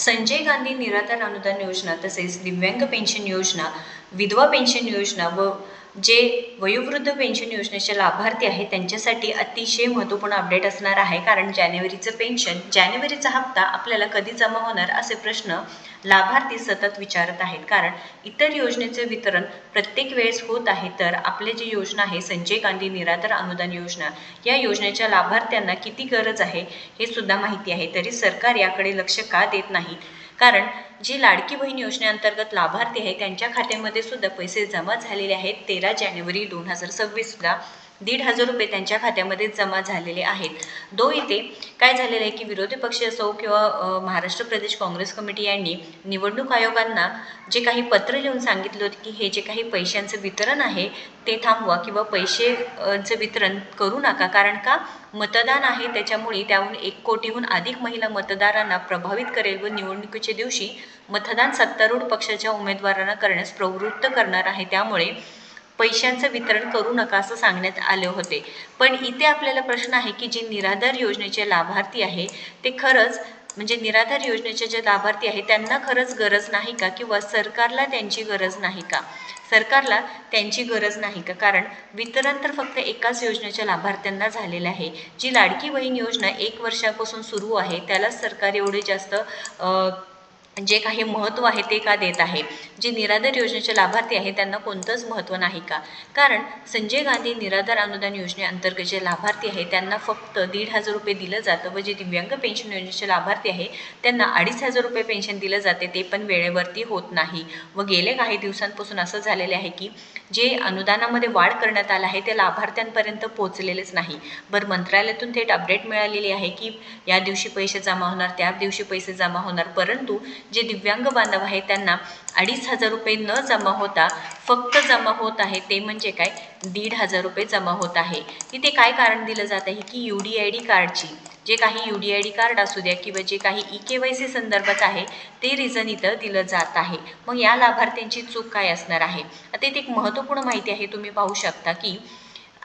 संजय गांधी निराधार अनुदान योजना तसेच दिव्यांग पेन्शन योजना, विधवा पेन्शन योजना व जे वयोवृद्ध पेन्शन योजनेचे लाभार्थी आहेत त्यांच्यासाठी अतिशय महत्त्वपूर्ण अपडेट असणार आहे. कारण जानेवारीचा हप्ता आपल्याला कधी जमा होणार असे प्रश्न लाभार्थी सतत विचारत आहेत. कारण इतर योजनेचे वितरण प्रत्येक वेळेस होत आहे, तर आपले जी योजना आहे संजय गांधी निराधार अनुदान योजना, या योजनेच्या लाभार्थ्यांना किती गरज आहे हे सुद्धा माहिती आहे. तरी सरकार याकडे लक्ष का देत नाही? कारण जी लाडकी बहीण योजनेअंतर्गत लाभार्थी आहे त्यांच्या खात्यामध्ये सुद्धा पैसे जमा झालेले आहेत. 13 जानेवारी 2026ला 1,500 रुपये त्यांच्या खात्यामध्ये जमा झालेले आहेत. इथे काय झालेलं आहे की विरोधी पक्ष असो किंवा महाराष्ट्र प्रदेश काँग्रेस कमिटी यांनी निवडणूक आयोगांना जे काही पत्र लिहून सांगितलं होतं की हे जे काही पैशांचं वितरण आहे ते थांबवा किंवा पैशांचं वितरण करू नका. कारण का मतदान आहे, त्याच्यामुळे त्याहून 1 कोटीहून अधिक महिला मतदारांना प्रभावित करेल व निवडणुकीच्या दिवशी मतदान सत्तारूढ पक्षाच्या उमेदवारांना करण्यास प्रवृत्त करणार आहे. त्यामुळे पैशांचं वितरण करू नका असं सांगण्यात आले होते. पण इथे आपल्याला प्रश्न आहे की जे निराधार योजनेचे लाभार्थी आहे ते खरंच म्हणजे निराधार योजनेचे जे लाभार्थी आहे त्यांना खरंच गरज नाही का? किंवा सरकारला त्यांची गरज नाही का? सरकारला त्यांची गरज नाही का? कारण वितरण तर फक्त एकाच योजनेच्या लाभार्थ्यांना झालेलं आहे. जी लाडकी बहीण योजना 1 वर्षापासून सुरू आहे त्याला सरकार एवढे जास्त जे काही महत्त्व आहे ते का देत आहे? जे निराधार योजनेचे लाभार्थी आहे त्यांना कोणतंच महत्त्व नाही का? कारण संजय गांधी निराधार अनुदान योजनेअंतर्गत जे लाभार्थी आहे त्यांना फक्त 1,500 रुपये दिलं जातं व जे दिव्यांग पेन्शन योजनेचे लाभार्थी आहे त्यांना 2,500 रुपये पेन्शन दिलं जाते, ते पण वेळेवरती होत नाही. व गेले काही दिवसांपासून असं झालेले आहे की जे अनुदानामध्ये वाढ करण्यात आलं आहे ते लाभार्थ्यांपर्यंत पोहोचलेलेच नाही. बरं, मंत्रालयातून थेट अपडेट मिळालेली आहे की या दिवशी पैसे जमा होणार, त्या दिवशी पैसे जमा होणार, परंतु जे दिव्यांग बांधव आहे त्यांना 2,500 रुपये न जमा होता फक्त जमा होत आहे ते म्हणजे काय 1,500 रुपये जमा होत आहे. तिथे काय कारण दिलं जात आहे की UDID कार्डची जे काही UDID कार्ड असू द्या किंवा जे काही EKYC संदर्भात आहे ते रिझन इथं दिलं जात आहे. मग या लाभार्थ्यांची चूक काय असणार आहे? आता इथे एक महत्त्वपूर्ण माहिती आहे, तुम्ही पाहू शकता की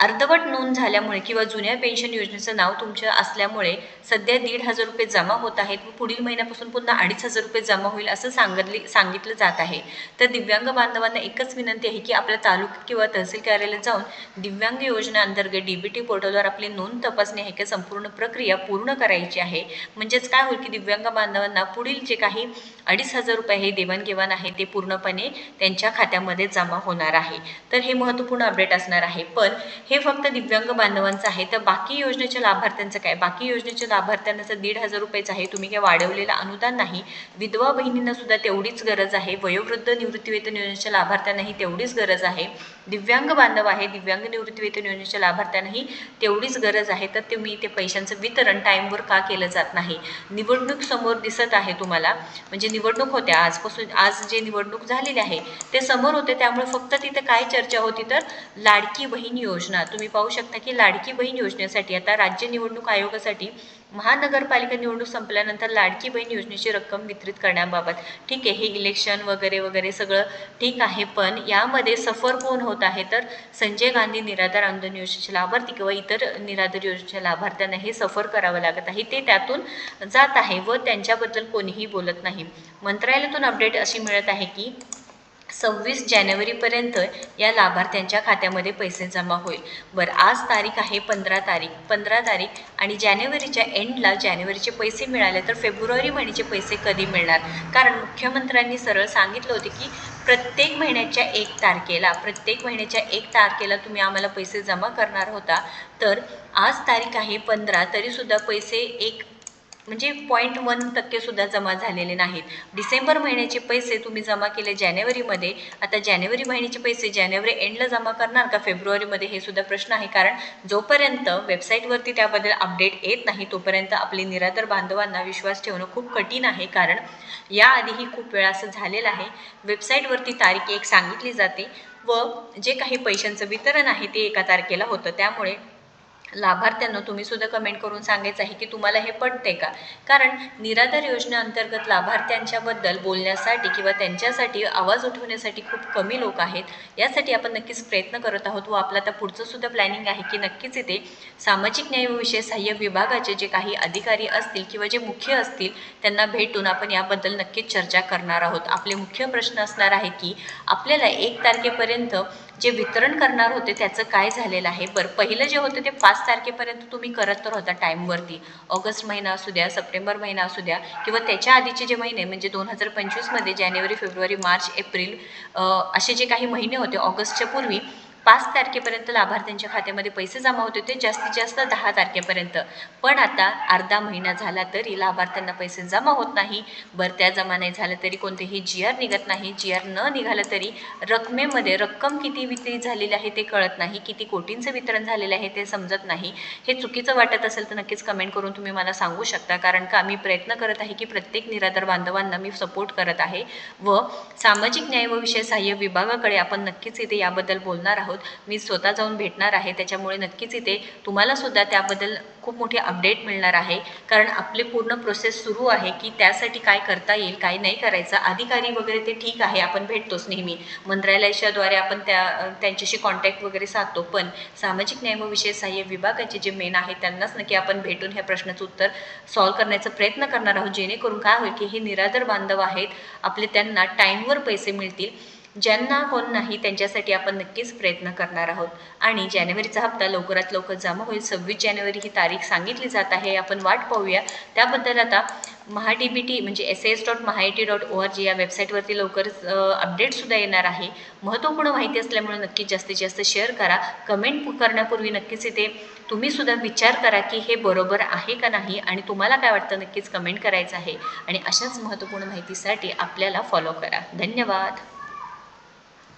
अर्धवट नोंद झाल्यामुळे किंवा जुन्या पेन्शन योजनेचं नाव तुमचं असल्यामुळे सध्या 1,500 रुपये जमा होत आहेत व पुढील महिन्यापासून पुन्हा 2,500 रुपये जमा होईल असं सांगितलं जात आहे. तर दिव्यांग बांधवांना एकच विनंती आहे की आपल्या तालुका किंवा तहसील कार्यालयात जाऊन दिव्यांग योजनेअंतर्गत DBT पोर्टलवर आपली नोंद तपासणी आहे की संपूर्ण प्रक्रिया पूर्ण करायची आहे. म्हणजेच काय होईल की दिव्यांग बांधवांना पुढील जे काही 2,500 रुपये हे देवाणघेवाण आहे ते पूर्णपणे त्यांच्या खात्यामध्ये जमा होणार आहे. तर हे महत्त्वपूर्ण अपडेट असणार आहे. पण हे फक्त दिव्यांग बांधवांचं आहे, तर बाकी योजनेच्या लाभार्थ्यांचं काय? बाकी योजनेच्या लाभार्थ्यांना जर 1,500 रुपयेच आहे, तुम्ही काय वाढवलेलं अनुदान नाही. विधवा बहिणींना सुद्धा तेवढीच गरज आहे. वयोवृद्ध निवृत्तीवेतन योजनेच्या लाभार्थ्यांनाही तेवढीच गरज आहे. दिव्यांग बांधव आहे, दिव्यांग निवृत्तीवेतन योजनेच्या लाभार्थ्यांनाही तेवढीच गरज आहे. तर तुम्ही ते पैशांचं वितरण टाईमवर का केलं जात नाही? निवडणूक समोर दिसत आहे तुम्हाला, म्हणजे निवडणूक होत्या आज जे निवडणूक झालेली आहे ते समोर होते, त्यामुळे फक्त तिथं काय चर्चा होती तर लाडकी बहीण योजना. तुम्ही पाहू शकता की लाडकी बहीण योजनेसाठी आता राज्य निवडणूक आयोगासाठी महानगरपालिका निवडणूक संपल्यानंतर लाडकी बहीण योजनेची रक्कम वितरित करण्याबाबत ठीक आहे, हे इलेक्शन वगैरे वगैरे सगळं ठीक आहे, पण यामध्ये सफर कोण होत आहे तर संजय गांधी निराधार अनुदान योजनेचे लाभार्थी किंवा इतर निराधार योजनेच्या लाभार्थ्यांना हे सफर करावं लागत आहे. ते त्यातून जात आहे व त्यांच्याबद्दल कोणीही बोलत नाही. मंत्रालयातून अपडेट अशी मिळत आहे की 26 जानेवारीपर्यंत या लाभार्थ्यांच्या खात्यामध्ये पैसे जमा होईल. बरं, आज तारीख आहे 15 तारीख आणि जानेवारीच्या एंडला जानेवारीचे पैसे मिळाले तर फेब्रुवारी महिन्याचे पैसे कधी मिळणार? कारण मुख्यमंत्र्यांनी सरळ सांगितलं होते की प्रत्येक महिन्याच्या 1 तारखेला तुम्ही आम्हाला पैसे जमा करणार होता. तर आज तारीख आहे 15, तरीसुद्धा पैसे म्हणजे 0.1% सुद्धा जमा झालेले नाहीत. डिसेंबर महिन्याचे पैसे तुम्ही जमा केले जानेवारीमध्ये, आता जानेवारी महिन्याचे पैसे जानेवारी एंडला जमा करणार का फेब्रुवारीमध्ये? हे सुद्धा प्रश्न आहे. कारण जोपर्यंत वेबसाईटवरती त्याबद्दल अपडेट येत नाही तोपर्यंत आपले निराधार बांधवांना विश्वास ठेवणं खूप कठीण आहे. कारण याआधीही खूप वेळा असं झालेलं आहे, वेबसाईटवरती तारीख 1 सांगितली जाते व जे काही पैशांचं वितरण आहे ते 1 तारखेला होतं. त्यामुळे लाभार्थ्यांना तुम्ही सुद्धा कमेंट करून सांगायचं आहे की तुम्हाला हे पटते का. कारण निराधार योजनेअंतर्गत लाभार्थ्यांच्याबद्दल बोलण्यासाठी किंवा त्यांच्यासाठी आवाज उठवण्यासाठी खूप कमी लोक आहेत. यासाठी आपण नक्कीच प्रयत्न करत आहोत व आपलं आता पुढचं सुद्धा प्लॅनिंग आहे की नक्कीच इथे सामाजिक न्याय व विशेष सहाय्य विभागाचे जे काही अधिकारी असतील किंवा जे मुख्य असतील त्यांना भेटून आपण याबद्दल नक्कीच चर्चा करणार आहोत. आपले मुख्य प्रश्न असणार आहे की आपल्याला 1 तारखेपर्यंत जे वितरण करणार होते त्याचं काय झालेलं आहे. बरं, पहिलं जे होतं ते 5 तारखेपर्यंत तुम्ही करत तर होता टाईमवरती. ऑगस्ट महिना असू द्या, सप्टेंबर महिना असू द्या किंवा त्याच्या आधीचे जे महिने म्हणजे 2025मध्ये जानेवारी, फेब्रुवारी, मार्च, एप्रिल असे जे काही महिने होते ऑगस्टच्या पूर्वी 5 तारखेपर्यंत लाभार्थ्यांच्या खात्यामध्ये पैसे जमा होते ते जास्तीत जास्त 10 तारखेपर्यंत. पण आता अर्धा महिना झाला तरी लाभार्थ्यांना पैसे जमा होत नाही. बरं, त्या जमा नाही झालं तरी कोणतेही GR निघत नाही. GR न निघालं तरी रकमेमध्ये रक्कम किती वितरित झालेली आहे ते कळत नाही, किती कोटींचं वितरण झालेलं आहे ते समजत नाही. हे चुकीचं वाटत असेल तर नक्कीच कमेंट करून तुम्ही मला सांगू शकता. कारण का मी प्रयत्न करत आहे की प्रत्येक निराधार बांधवांना मी सपोर्ट करत आहे व सामाजिक न्याय व विशेष सहाय्य विभागाकडे आपण नक्कीच इथे याबद्दल बोलणार आहोत. मी स्वतः जाऊन भेटणार आहे, त्याच्यामुळे नक्कीच इथे तुम्हाला सुद्धा त्याबद्दल खूप मोठी अपडेट मिळणार आहे. कारण आपले पूर्ण प्रोसेस सुरू आहे की त्यासाठी काय करता येईल, काय नाही करायचं. अधिकारी वगैरे ते ठीक आहे, आपण भेटतोच नेहमी मंत्रालयाच्याद्वारे आपण त्यांच्याशी कॉन्टॅक्ट वगैरे साधतो. पण सामाजिक न्याय व विशेष सहाय्य विभागाचे जे मेन आहे त्यांनाच नक्की आपण भेटून ह्या प्रश्नाचं उत्तर सॉल्व्ह करण्याचा प्रयत्न करणार आहोत. जेणेकरून काय होईल की हे निराधार बांधव आहेत आपले, त्यांना टाईमवर पैसे मिळतील. ज्यांना कोण नाही त्यांच्यासाठी आपण नक्कीच प्रयत्न करणार आहोत. आणि जानेवारीचा हप्ता लवकरात लवकर जमा होईल. 26 जानेवारी ही तारीख सांगितली जात आहे. आपण वाट पाहूया. त्याबद्दल आता MahaDBT म्हणजे SAS.MahaIT.org या वेबसाईटवरती लवकरच अपडेटसुद्धा येणार आहे. महत्त्वपूर्ण माहिती असल्यामुळे नक्कीच जास्तीत जास्त शेअर करा. कमेंट करण्यापूर्वी नक्कीच इथे तुम्ही सुद्धा विचार करा की हे बरोबर आहे का नाही आणि तुम्हाला काय वाटतं नक्कीच कमेंट करायचं आहे. आणि अशाच महत्त्वपूर्ण माहितीसाठी आपल्याला फॉलो करा. धन्यवाद.